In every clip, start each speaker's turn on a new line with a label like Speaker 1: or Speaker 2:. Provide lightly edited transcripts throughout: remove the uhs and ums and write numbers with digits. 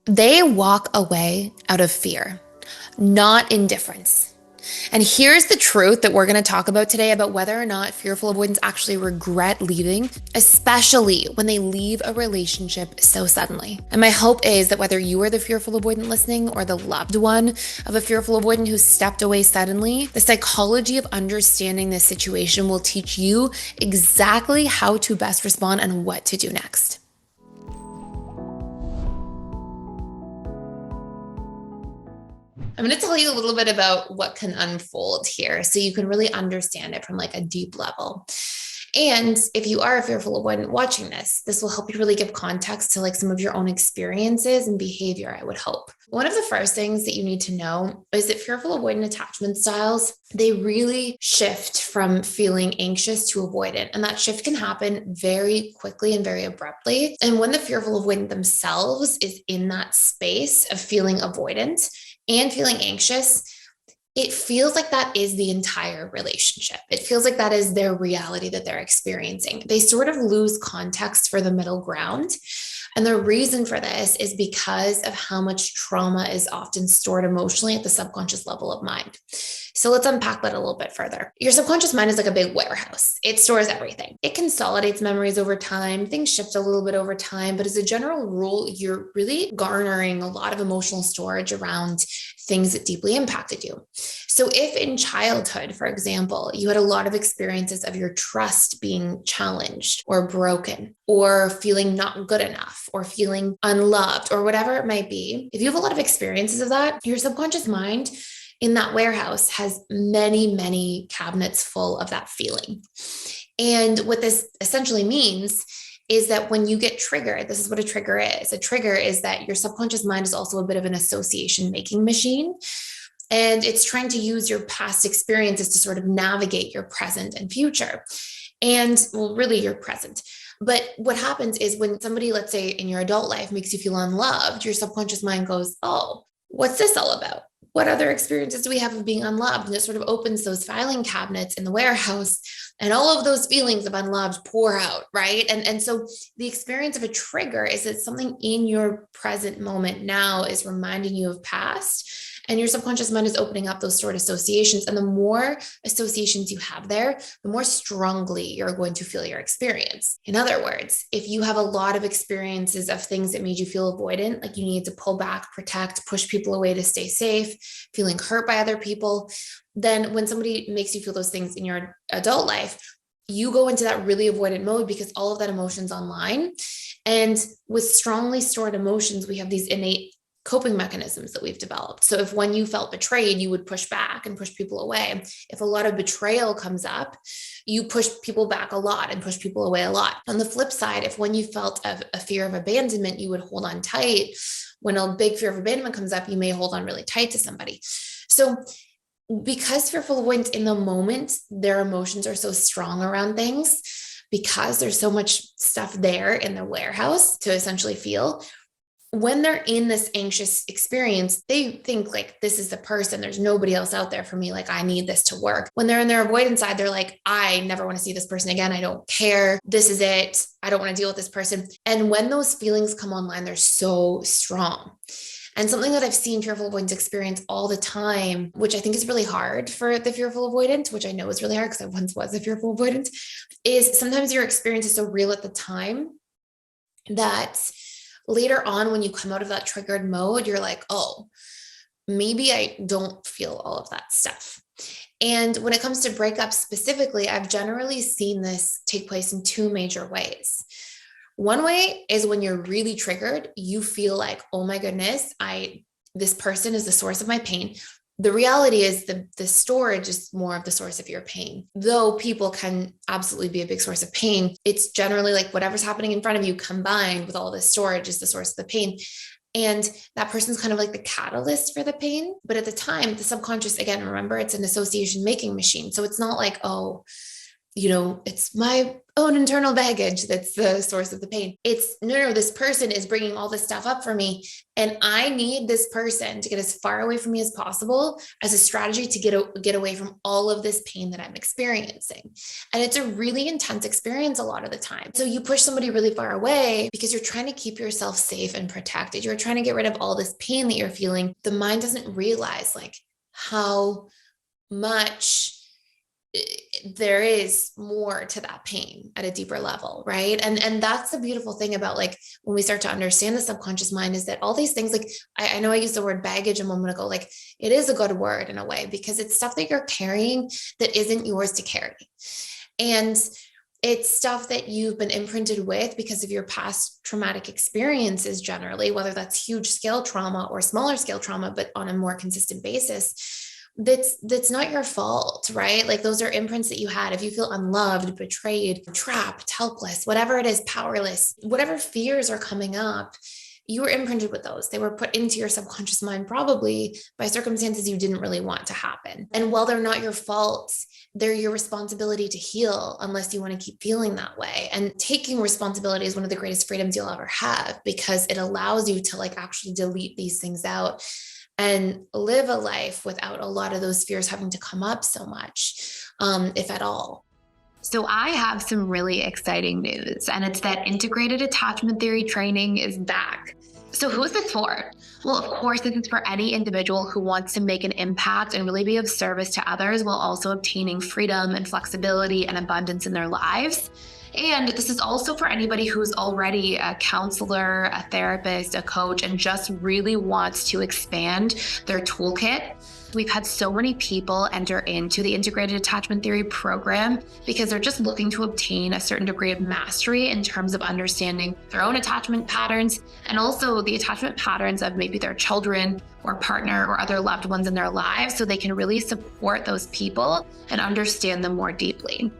Speaker 1: They walk away out of fear, not indifference. And here's the truth that we're going to talk about today about whether or not fearful avoidants actually regret leaving, especially when they leave a relationship so suddenly. And my hope is that whether you are the fearful avoidant listening or the loved one of a fearful avoidant who stepped away suddenly, the psychology of understanding this situation will teach you exactly how to best respond and what to do next. I'm going to tell you a little bit about what can unfold here so you can really understand it from like a deep level. And if you are a fearful avoidant watching this will help you really give context to like some of your own experiences and behavior, I would hope. One of the first things that you need to know is that fearful avoidant attachment styles, they really shift from feeling anxious to avoidant. And that shift can happen very quickly and very abruptly. And when the fearful avoidant themselves is in that space of feeling avoidant and feeling anxious, it feels like that is the entire relationship. It feels like that is their reality that they're experiencing. They sort of lose context for the middle ground. And the reason for this is because of how much trauma is often stored emotionally at the subconscious level of mind. So let's unpack that a little bit further. Your subconscious mind is like a big warehouse. It stores everything. It consolidates memories over time. Things shift a little bit over time, but as a general rule, you're really garnering a lot of emotional storage around things that deeply impacted you. So if in childhood, for example, you had a lot of experiences of your trust being challenged or broken or feeling not good enough or feeling unloved or whatever it might be, if you have a lot of experiences of that, your subconscious mind in that warehouse has many, many cabinets full of that feeling. And what this essentially means is that when you get triggered, this is what a trigger is. A trigger is that your subconscious mind is also a bit of an association making machine. And it's trying to use your past experiences to sort of navigate your present and future. And well, really your present. But what happens is when somebody, let's say in your adult life, makes you feel unloved, your subconscious mind goes, oh, what's this all about? What other experiences do we have of being unloved? And it sort of opens those filing cabinets in the warehouse, and all of those feelings of unloved pour out, right? And so the experience of a trigger is that something in your present moment now is reminding you of past, and your subconscious mind is opening up those stored associations. And the more associations you have there, the more strongly you're going to feel your experience. In other words, if you have a lot of experiences of things that made you feel avoidant, like you need to pull back, protect, push people away to stay safe, feeling hurt by other people, then when somebody makes you feel those things in your adult life, you go into that really avoidant mode because all of that emotion's online. And with strongly stored emotions, we have these innate coping mechanisms that we've developed. So if when you felt betrayed, you would push back and push people away. If a lot of betrayal comes up, you push people back a lot and push people away a lot. On the flip side, if when you felt a fear of abandonment, you would hold on tight. When a big fear of abandonment comes up, you may hold on really tight to somebody. So because fearful avoidants in the moment, their emotions are so strong around things, because there's so much stuff there in the warehouse to essentially feel, when they're in this anxious experience, they think like, this is the person, there's nobody else out there for me. Like, I need this to work. When they're in their avoidance side, they're like, I never want to see this person again. I don't care. This is it. I don't want to deal with this person. And when those feelings come online, they're so strong. And something that I've seen fearful avoidants experience all the time, which I think is really hard for the fearful avoidant, which I know is really hard because I once was a fearful avoidant, is sometimes your experience is so real at the time that later on, when you come out of that triggered mode, you're like, oh, maybe I don't feel all of that stuff. And when it comes to breakups specifically, I've generally seen this take place in two major ways. One way is when you're really triggered, you feel like, oh my goodness, this person is the source of my pain. The reality is the storage is more of the source of your pain. Though people can absolutely be a big source of pain, it's generally like whatever's happening in front of you combined with all this storage is the source of the pain. And that person's kind of like the catalyst for the pain. But at the time, the subconscious, again, remember, it's an association making machine. So it's not like, oh, it's my own internal baggage that's the source of the pain. It's no, this person is bringing all this stuff up for me. And I need this person to get as far away from me as possible as a strategy to get away from all of this pain that I'm experiencing. And it's a really intense experience a lot of the time. So you push somebody really far away because you're trying to keep yourself safe and protected. You're trying to get rid of all this pain that you're feeling. The mind doesn't realize like how much there is more to that pain at a deeper level, right? And that's the beautiful thing about like when we start to understand the subconscious mind is that all these things, like I know I used the word baggage a moment ago, like it is a good word in a way because it's stuff that you're carrying that isn't yours to carry. And it's stuff that you've been imprinted with because of your past traumatic experiences generally, whether that's huge scale trauma or smaller scale trauma, but on a more consistent basis. That's not your fault, right? Like those are imprints that you had. If you feel unloved, betrayed, trapped, helpless, whatever it is, powerless, whatever fears are coming up, you were imprinted with those. They were put into your subconscious mind probably by circumstances you didn't really want to happen. And while they're not your fault, they're your responsibility to heal unless you want to keep feeling that way. And taking responsibility is one of the greatest freedoms you'll ever have because it allows you to like actually delete these things out and live a life without a lot of those fears having to come up so much, if at all.
Speaker 2: So I have some really exciting news, and it's that integrated attachment theory training is back. So who is this for? Well, of course, this is for any individual who wants to make an impact and really be of service to others while also obtaining freedom and flexibility and abundance in their lives. And this is also for anybody who's already a counselor, a therapist, a coach, and just really wants to expand their toolkit. We've had so many people enter into the integrated attachment theory program because they're just looking to obtain a certain degree of mastery in terms of understanding their own attachment patterns and also the attachment patterns of maybe their children or partner or other loved ones in their lives so they can really support those people and understand them more deeply.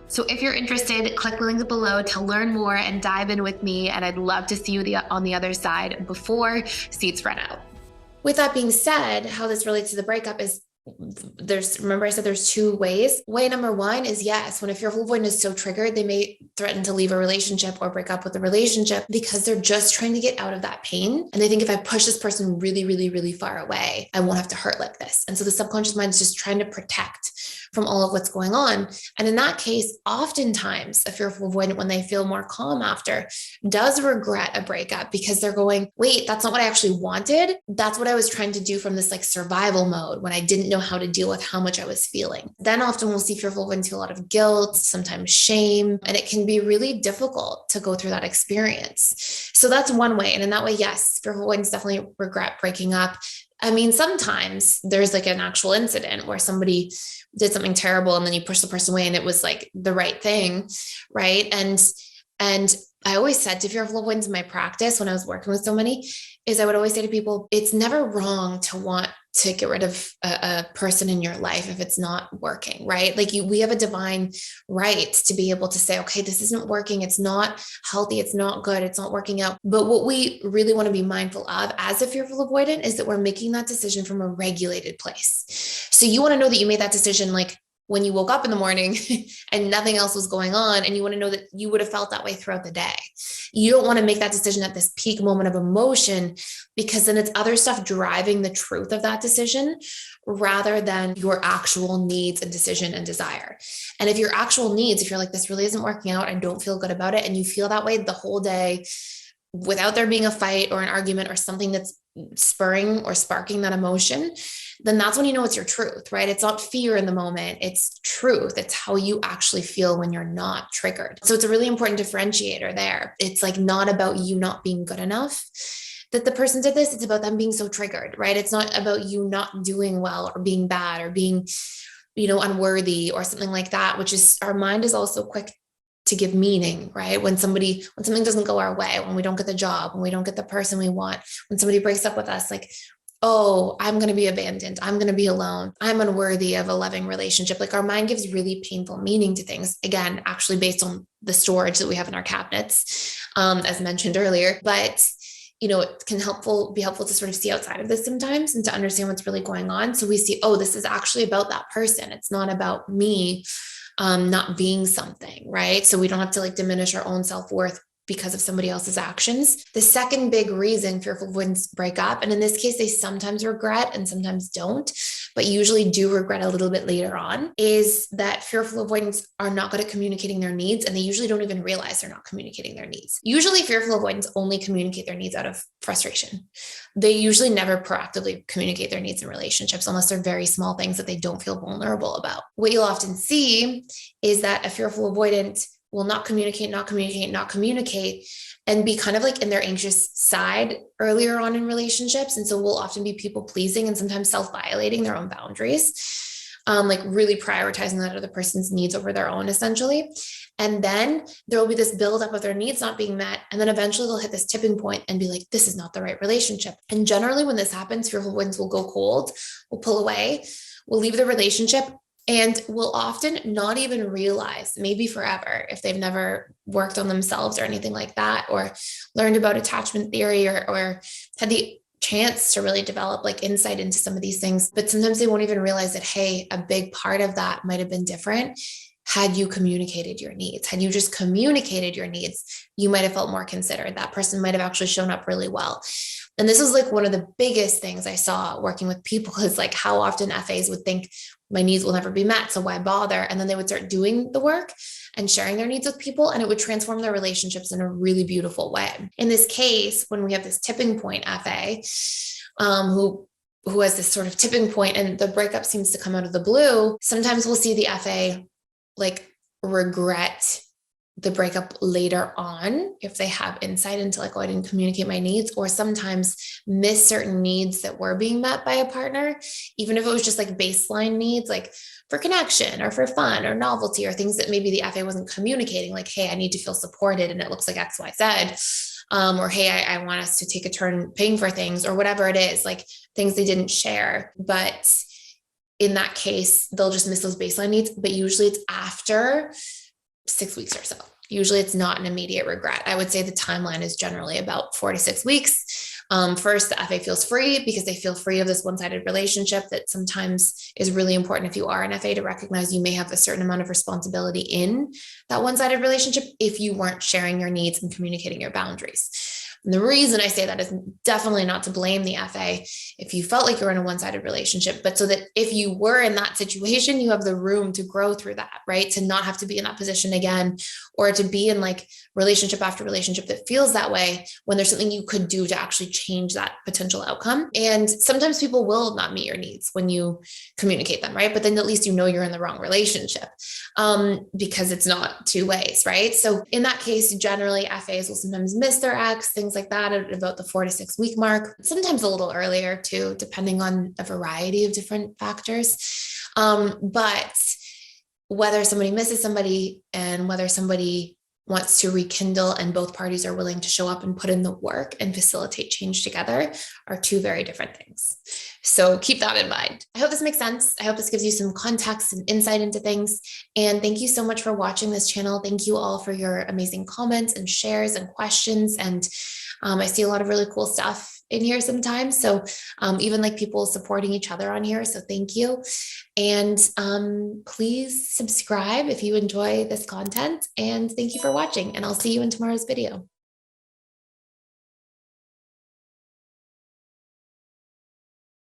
Speaker 2: So if you're interested, click the link below to learn more and dive in with me. And I'd love to see you on the other side before seats run out.
Speaker 1: With that being said, how this relates to the breakup is remember I said there's two ways. Way number one is yes, when a fearful avoidant is so triggered, they may threaten to leave a relationship or break up with a relationship because they're just trying to get out of that pain. And they think if I push this person really, really, really far away, I won't have to hurt like this. And so the subconscious mind is just trying to protect from all of what's going on. And in that case, oftentimes a fearful avoidant, when they feel more calm after, does regret a breakup because they're going, wait, that's not what I actually wanted. That's what I was trying to do from this like survival mode when I didn't know how to deal with how much I was feeling. Then often we'll see fearful avoidants feel a lot of guilt, sometimes shame, and it can be really difficult to go through that experience. So that's one way. And in that way, yes, fearful avoidants definitely regret breaking up. I mean, sometimes there's like an actual incident where somebody did something terrible and then you push the person away and it was like the right thing, right? And I always said to fearful avoidants in my practice when I was working with so many is I would always say to people, it's never wrong to want to get rid of a person in your life if it's not working, right? Like we have a divine right to be able to say, okay, this isn't working. It's not healthy. It's not good. It's not working out. But what we really want to be mindful of as a fearful avoidant is that we're making that decision from a regulated place. So you want to know that you made that decision like when you woke up in the morning and nothing else was going on, and you want to know that you would have felt that way throughout the day. You don't want to make that decision at this peak moment of emotion because then it's other stuff driving the truth of that decision rather than your actual needs and decision and desire. And if your actual needs, if you're like, this really isn't working out, I don't feel good about it, and you feel that way the whole day without there being a fight or an argument or something that's spurring or sparking that emotion, then that's when you know it's your truth, right? It's not fear in the moment. It's truth. It's how you actually feel when you're not triggered. So it's a really important differentiator there. It's like not about you not being good enough that the person did this. It's about them being so triggered, right? It's not about you not doing well or being bad or being, unworthy or something like that, which is our mind is also quick to give meaning, right? When something doesn't go our way, when we don't get the job, when we don't get the person we want, when somebody breaks up with us, like, oh, I'm going to be abandoned. I'm going to be alone. I'm unworthy of a loving relationship. Like our mind gives really painful meaning to things. Again, actually based on the storage that we have in our cabinets, as mentioned earlier, but it can be helpful to sort of see outside of this sometimes and to understand what's really going on. So we see, oh, this is actually about that person. It's not about me. not being something, right? So we don't have to like diminish our own self-worth because of somebody else's actions. The second big reason fearful avoidants break up, and in this case, they sometimes regret and sometimes don't, but usually do regret a little bit later on, is that fearful avoidants are not good at communicating their needs, and they usually don't even realize they're not communicating their needs. Usually, fearful avoidants only communicate their needs out of frustration. They usually never proactively communicate their needs in relationships unless they're very small things that they don't feel vulnerable about. What you'll often see is that a fearful avoidant will not communicate, and be kind of like in their anxious side earlier on in relationships. And so will often be people pleasing and sometimes self-violating their own boundaries, like really prioritizing that other person's needs over their own, essentially. And then there will be this buildup of their needs not being met. And then eventually they'll hit this tipping point and be like, this is not the right relationship. And generally when this happens, fearful avoidants will go cold, will pull away, will leave the relationship, and will often not even realize, maybe forever, if they've never worked on themselves or anything like that, or learned about attachment theory, or had the chance to really develop like insight into some of these things. But sometimes they won't even realize that, hey, a big part of that might have been different had you communicated your needs. Had you just communicated your needs, you might have felt more considered. That person might have actually shown up really well. And this is like one of the biggest things I saw working with people, is like how often FAs would think my needs will never be met, so why bother? And then they would start doing the work and sharing their needs with people, and it would transform their relationships in a really beautiful way. In this case, when we have this tipping point FA, who has this sort of tipping point and the breakup seems to come out of the blue, sometimes we'll see the FA like regret the breakup later on if they have insight into like, oh, I didn't communicate my needs, or sometimes miss certain needs that were being met by a partner, even if it was just like baseline needs, like for connection or for fun or novelty, or things that maybe the FA wasn't communicating, like, hey, I need to feel supported and it looks like XYZ. Or hey, I want us to take a turn paying for things, or whatever it is, like things they didn't share. But in that case, they'll just miss those baseline needs. But usually it's after 6 weeks or so. Usually it's not an immediate regret. I would say the timeline is generally about 4 to 6 weeks. First, the FA feels free because they feel free of this one-sided relationship that sometimes is really important if you are an FA to recognize you may have a certain amount of responsibility in that one-sided relationship if you weren't sharing your needs and communicating your boundaries. And the reason I say that is definitely not to blame the FA if you felt like you're in a one-sided relationship, but so that if you were in that situation, you have the room to grow through that, right? To not have to be in that position again, or to be in like relationship after relationship that feels that way when there's something you could do to actually change that potential outcome. And sometimes people will not meet your needs when you communicate them, right? But then at least you know you're in the wrong relationship, because it's not two ways, right? So in that case, generally FAs will sometimes miss their ex, things like that, at about the 4 to 6 week mark, sometimes a little earlier too, depending on a variety of different factors. But whether somebody misses somebody and whether somebody wants to rekindle and both parties are willing to show up and put in the work and facilitate change together are two very different things. So keep that in mind. I hope this makes sense. I hope this gives you some context and insight into things. And thank you so much for watching this channel. Thank you all for your amazing comments and shares and questions. And I see a lot of really cool stuff in here sometimes. So even like people supporting each other on here. So thank you. And please subscribe if you enjoy this content. And thank you for watching. And I'll see you in tomorrow's video.